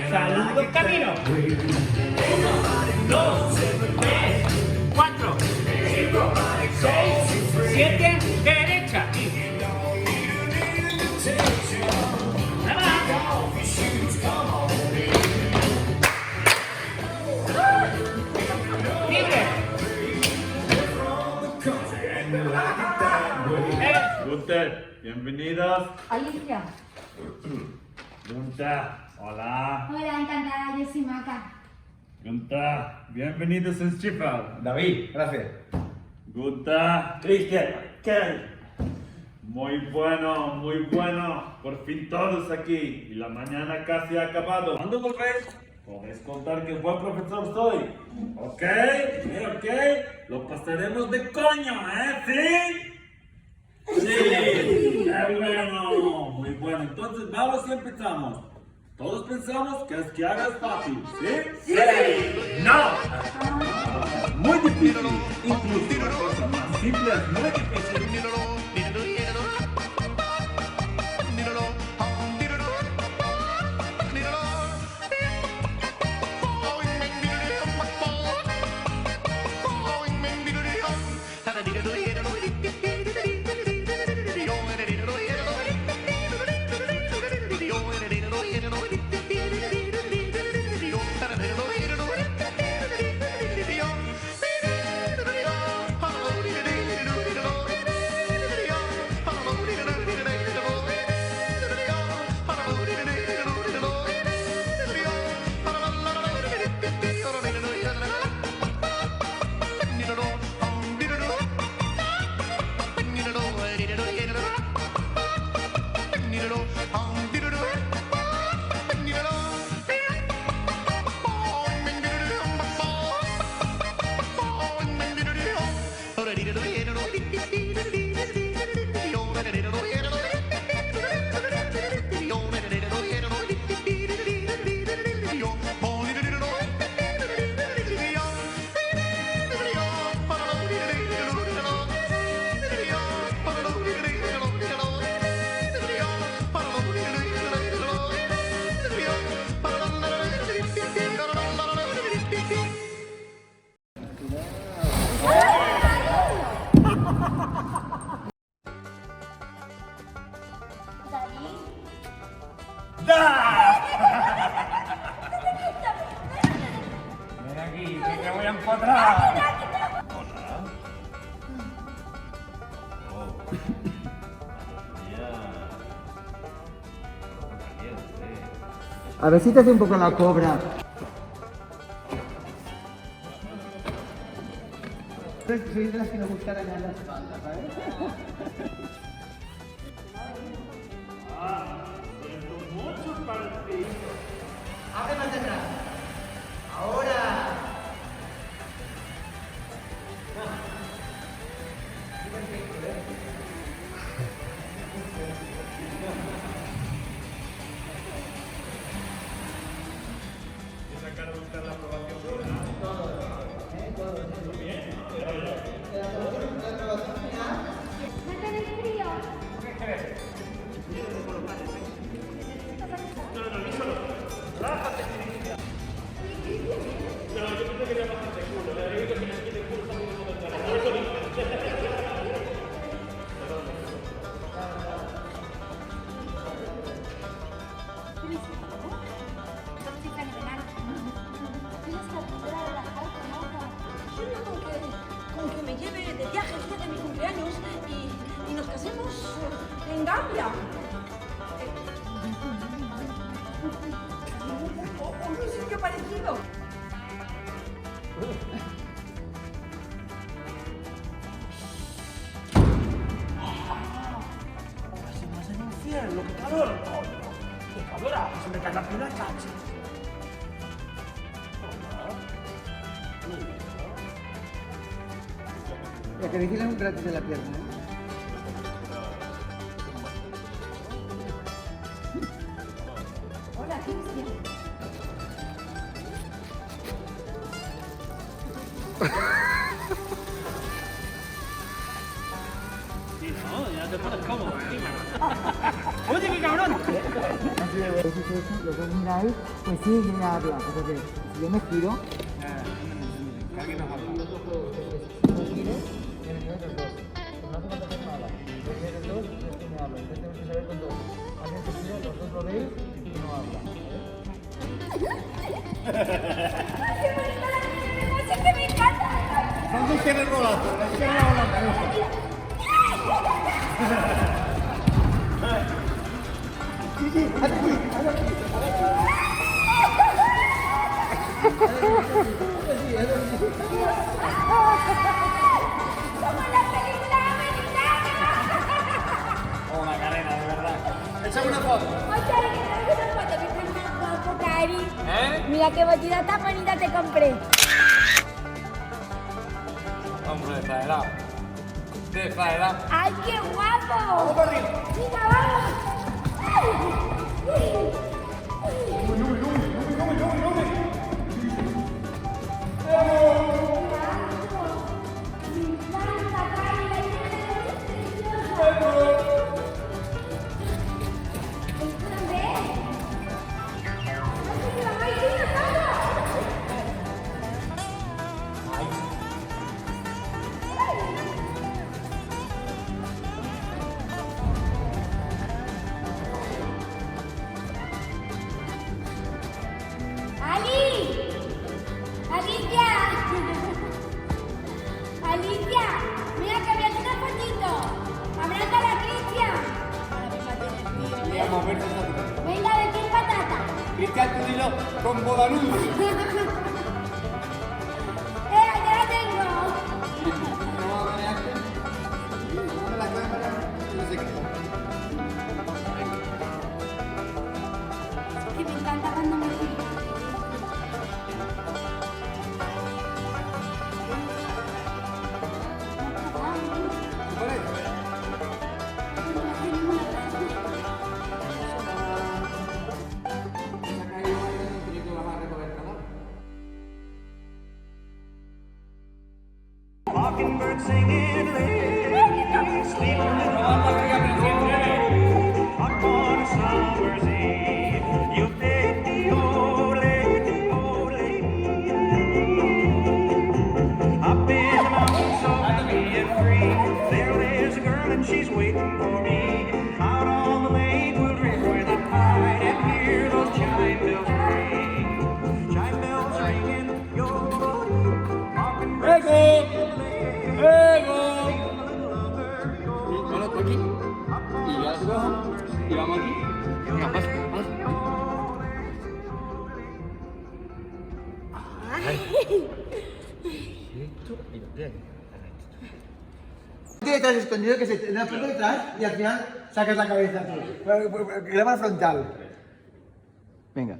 Saludos, camino. 1, 2, 3, 4, 5, 6, 7, derecha. Libre. Gunther, bienvenidos. Alicia. Gunther, hola. Hola, encantada, yo soy Maca. Gunther, bienvenidos a Schiphol. David, gracias. Gunther, Cristian, ¿qué? muy bueno. Por fin todos aquí. Y la mañana casi ha acabado. ¿Cuándo volvéis? Podéis contar que buen profesor soy. ¿Ok? ¿Ok? Lo pasaremos de coño, ¿sí? Sí, muy bueno. Entonces vamos y empezamos. Todos pensamos que esquiar es fácil, ¿sí? ¡Sí! ¡No! Muy difícil. Incluso la cosa más simple es muy difícil. Ven aquí, que te voy a empotrar. A ver si te hace un poco la cobra. Soy de las que nos gusta arañar la espalda, ¿sabes? Abre más atrás. Ahora. Mata de frío. Con que me lleve de viaje el día de mi cumpleaños y nos casemos en Gambia. O un sitio parecido. Si vas en infierno, qué calor, coño. Qué calor hace, se me cae la pena, chachi. Y que vigilan un rato de la pierna, ¿eh? Oye, qué cabrón. Así de bueno. Los dos miráis, pues sí, que ya habla. Entonces, si yo me giro, Que alguien nos habla. si me gires, me miráis los dos. Pues no hace falta hacer nada. Yo miro los dos, y este me habla. Entonces tenemos que saber con dos. Alguien se gira, los dos lo veis y no habla. ¡Es que me encanta! Son dos tienes volando. Las tienes volando. ¡Como la película americana! Oh, Macarena, de verdad. Échame una foto. Oye, ¿qué una foto? Que estás más guapo, Cari. Mira qué botita tan bonita te compré. Hombre, exagerado. Exagerado. ¡Ay, qué guapo! Vamos para arriba. ¡Venga, vamos! ¡Ay! Me encanta, Cari, la idea es preciosa. ¡Ali! ¡Alicia! ¡Alicia! ¡Mira que me hace una fotito! ¡Abraza a la Cristian! Vamos a ver nosotros. Venga, ¿de qué patata? Cristian, tú dilo con bodanudo. ¡Ya la tengo! La cámara. No sé qué. Que me encanta cuando me giro. Mockingbird singing, sleep upon a summer's eve. You take the ole, ole. Up in the mountains so happy and free. There lives a girl and she's waiting for me. Out on the lake we'll drink with a tide and hear those chime bells ring. Chime bells ringing, yo. Mockingbird Coloco aquí y ya lo cojo y vamos aquí. Venga, pasa, Estás escondido que se te da por detrás y al final sacas la cabeza tú. Cámara frontal. Venga.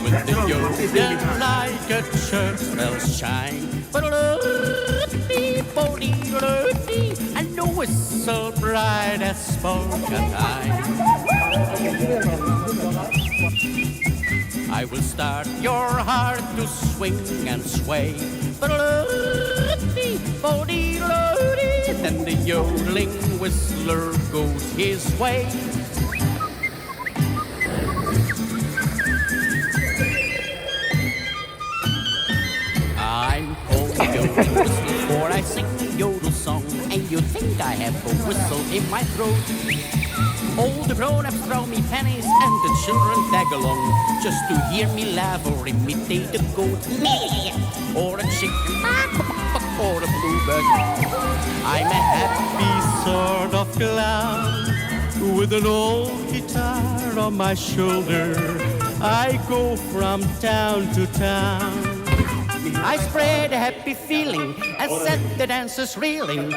With the yodel like a church bell chime, and the whistle bright as polka time. I will start your heart to swing and sway. Then the yodeling whistler goes his way. I'm called yodeling whistler, for I sing a yodel song, and you think I have a whistle in my throat. All the grown-ups throw me pennies and the children tag along just to hear me laugh or imitate a goat, or a chicken, or a bluebird. I'm a happy sort of clown with an old guitar on my shoulder. I go from town to town. I spread a happy feeling and set the dancers reeling.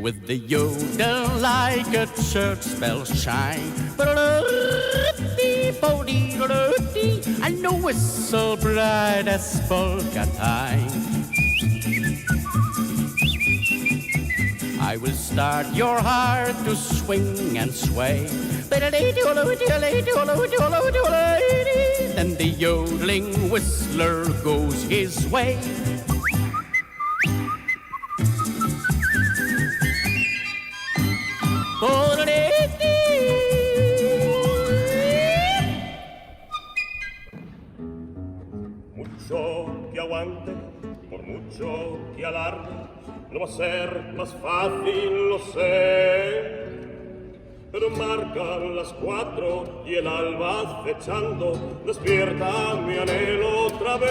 With the yodel like a church bell chime, and the whistle bright as polka time. I will start your heart to swing and sway. Then the yodeling whistler goes his way. Mucho que aguante, por mucho que alarde, no va a ser más fácil, lo sé. Pero marcan las 4 y el alba acechando, despierta mi anhelo otra vez.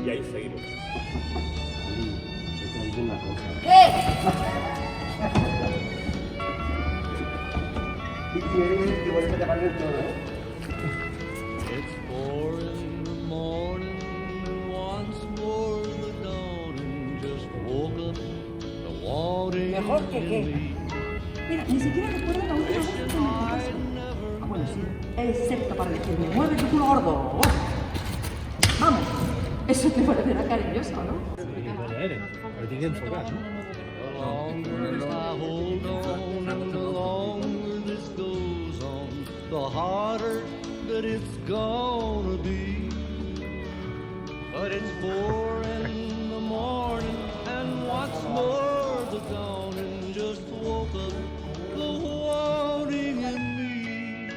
Y ahí seguimos. Y quiere que vuelva a tapar el todo, ¿eh? It's 4 in the morning, once more the dawning just woke up the wanting. ¿Mejor que qué? Mira, ni siquiera recuerdo la última vez que me pasó. Ah, bueno, sí. Excepto para decirme, mueve tu culo gordo. Vamos. Eso te parecerá cariñoso, ¿no? Pero tiene que enfocar, ¿no? The longer I hold on, and the longer this goes on, the harder that it's gonna be. But it's 4 in the morning, and what's more, the dawning just woke up the wanting in me.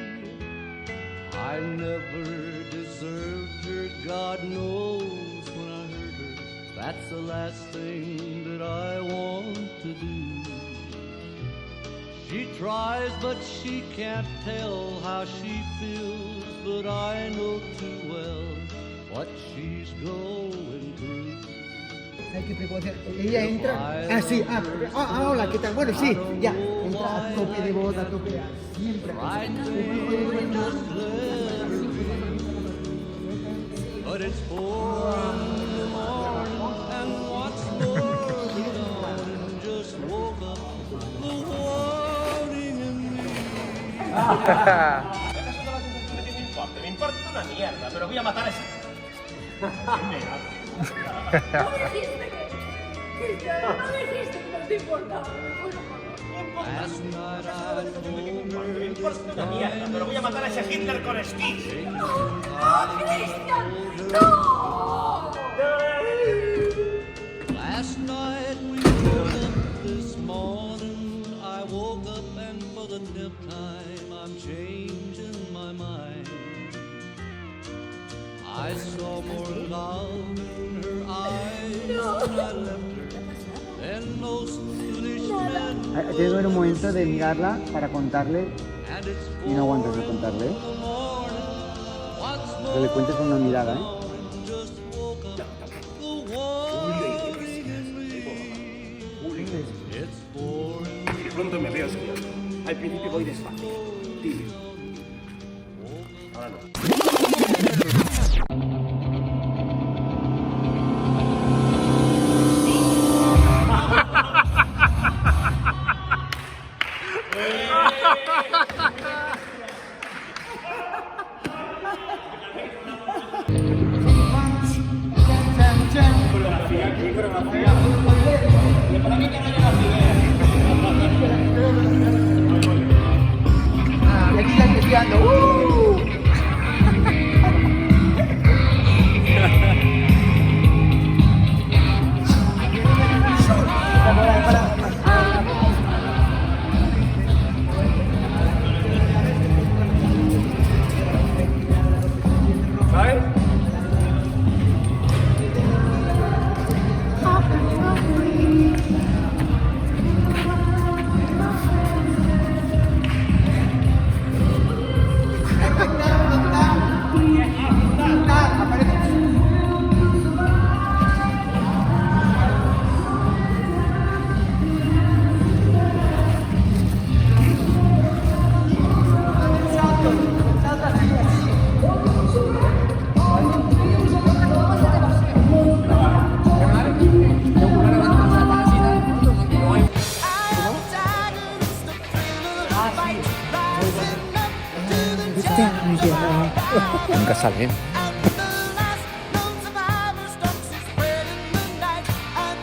I never deserved her, God knows when I hurt her. That's the last thing that I want to do. She tries, but she can't tell how she feels. But I know too well what she's going through. Hay que precaución. Ella entra. Ah, sí. Hola, ¿qué tal? Bueno, sí, ya. Entra a tope de voz, a tope a siempre. But it's 4 in the morning, and what's more, the dawning just woke up the wanting in me. Me importa una mierda, pero voy a matar a ese. No dijiste que no te importaba. Last night I told Me importa una mierda, pero voy a matar a ese Hitler con esquís. ¡No, Cristian! ¡No! Last night we woke up, this morning I woke up, and for the 10th time I'm changing my mind. I saw more love in her eyes when I left her than most foolish men. Tienes que ver un momento de mirarla para contarle And it's y no aguantas de contarle, ¿eh? what's Que le cuentes con una mirada, ¿eh? just woke up the wanting in me. It's 4 in De pronto me veo solo. Al principio voy despacio, tímido. Ahora no. Y aquí ya estoy ando. Nunca salen. And the last known survivor stalks his spread in the night. And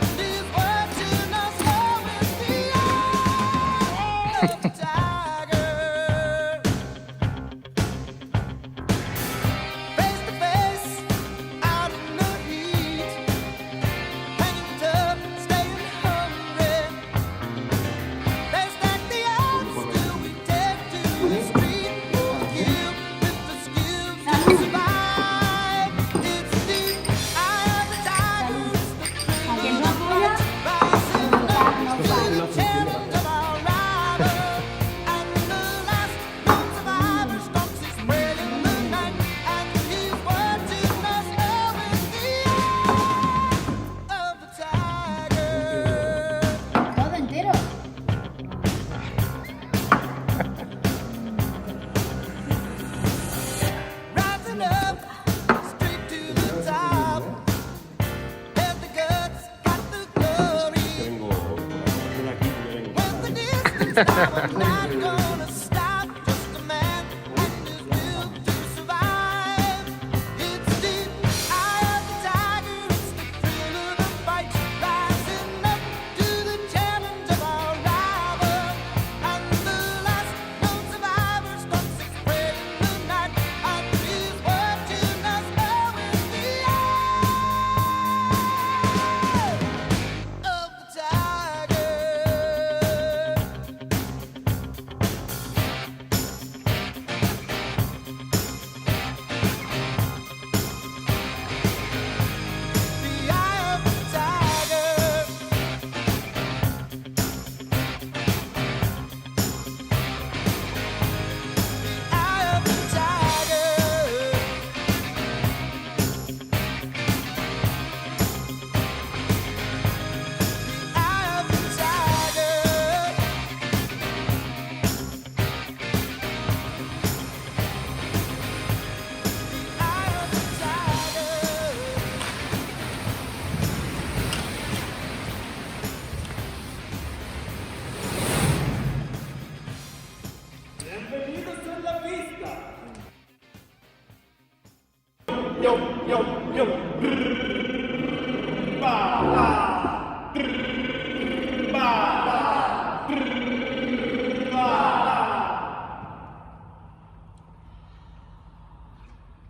Bienvenidos a la pista.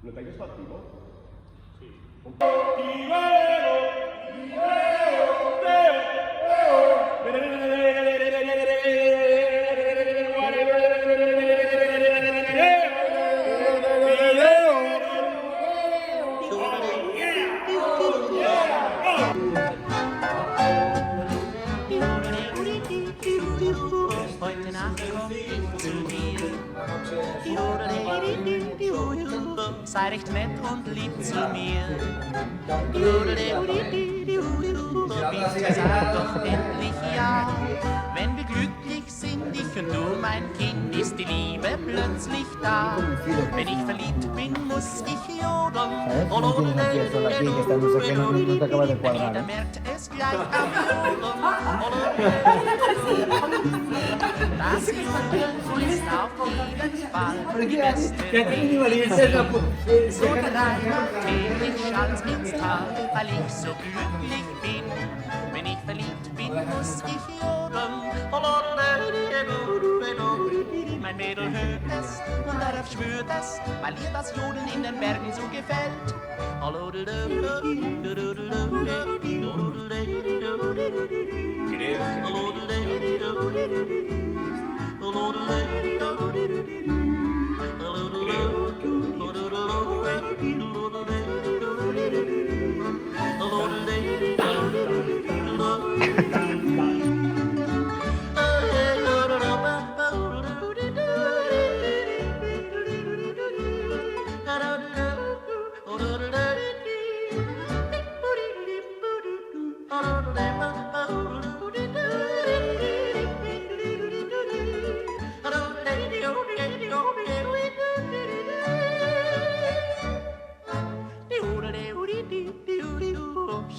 ¿Lo tenéis activo? Heute Nacht komm ich zu dir. Sei recht nett und lieb zu mir. Bitte sag doch endlich ja. Wenn wir glücklich sind, ich und du, mein Kind, ist die Liebe plötzlich da. Wenn ich verliebt bin, muss ich jodeln. Jeder merkt es gleich am Jodeln. Das ist auf jeden Fall die beste So treibt täglich Schatz ins Tal, weil ich so glücklich bin. Wenn ich verliebt bin, muss ich jodeln. Mein Mädel hört es und darauf schwört es, weil ihr das Jodeln in den Bergen so gefällt.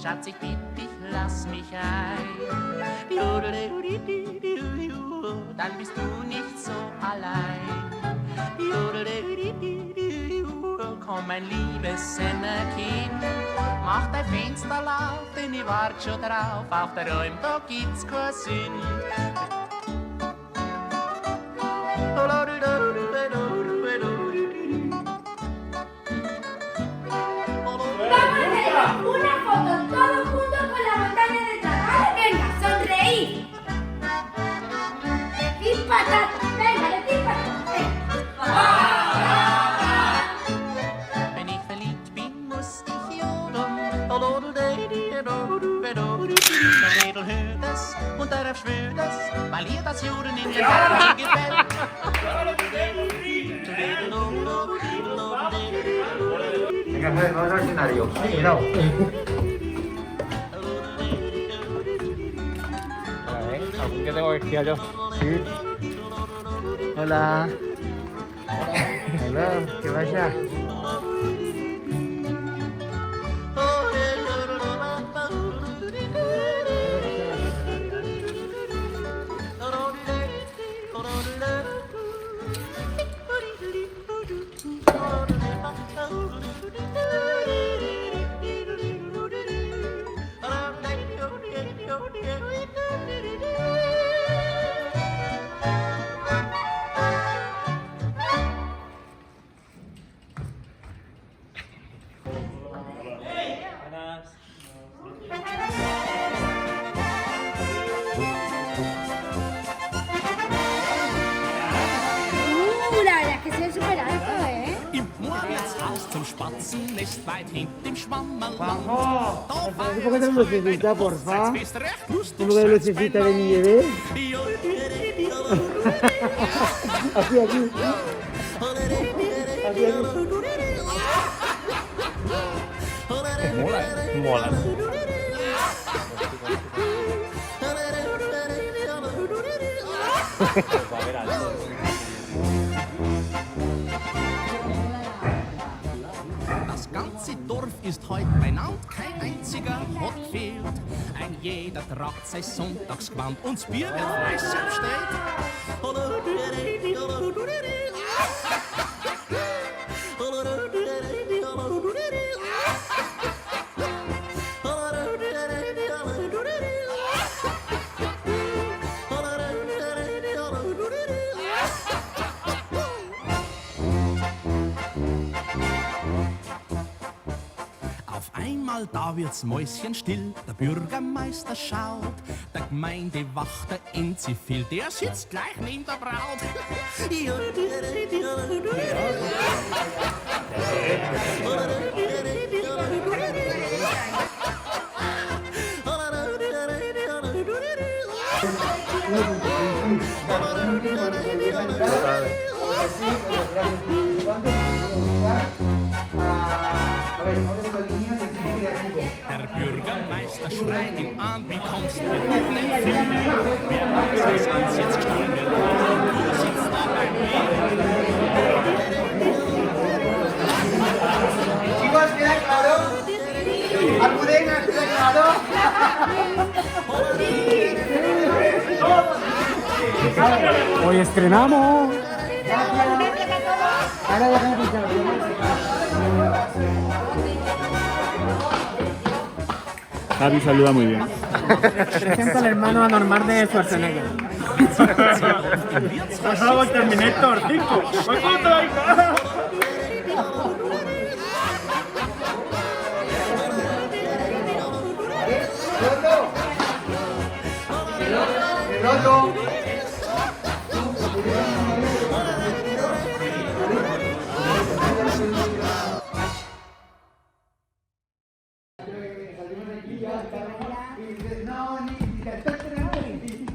Schatz, ich bitt dich, lass mich ein. Dann bist du nicht so allein. Komm, mein liebes Sennerkind, mach dein Fenster laut, denn ich wart schon drauf. Auf der Räum, da gibt's keinen Sinn. Una foto todos juntos con la montaña detrás. ¡Vale, venga, sonreír! Decir patata, venga, decir patata. Wenn ich verliebt bin, muss ich jodeln. Mein Mädel hört es und darauf schwört es, weil ihr das Jodeln in den Bergen gefällt. Venga, vamos al escenario. Cuidado. ¿Algún que tengo que esquiar yo? Sí. Hola. Hola, ¿qué pasa? Katzen ist weit hinten im Schwammerland. Juanjo, Da ¿Por qué tenemos lucecita, porfa? bist recht lustig, Un lugar de lucecita de mi bebé. Aquí, aquí. Aquí, aquí. Mola. Das ganze Dorf ist heute beieinander, kein einziger hat gefehlt. Ein jeder tragt sein Sonntagsgewand und das Bier wird fleißig Auf einmal da wird's mäuschenstill, der Bürgermeister schaut, der Gemeindewachter in Zivil, der sitzt gleich neben der Braut. Der Bürgermeister schreit ihn an, wie kommst du mit den Filmen? Wer weiß, was uns jetzt klingelt? Du sitzt da bei mir. Chicos, ¿queda claro? Almudena, ¿queda claro? Hoy estrenamos. Ahora déjame escuchar. Javi saluda muy bien. Presenta al hermano anormal de Schwarzenegger. por favor, Terminator 5.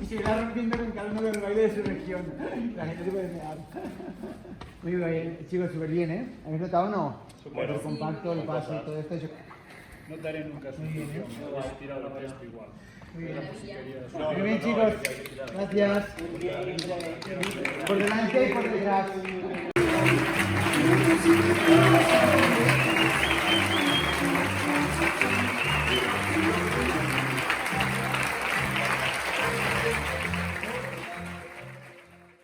Y se va rompiendo con cada uno del baile de su región. La gente se puede mear. Muy bien, chicos, súper bien, ¿eh? ¿Habéis notado o no? El compacto, el paso y todo esto. No te haré nunca su función, no vas a tirar el resto igual. Muy bien, chicos. Gracias. Por delante y por detrás.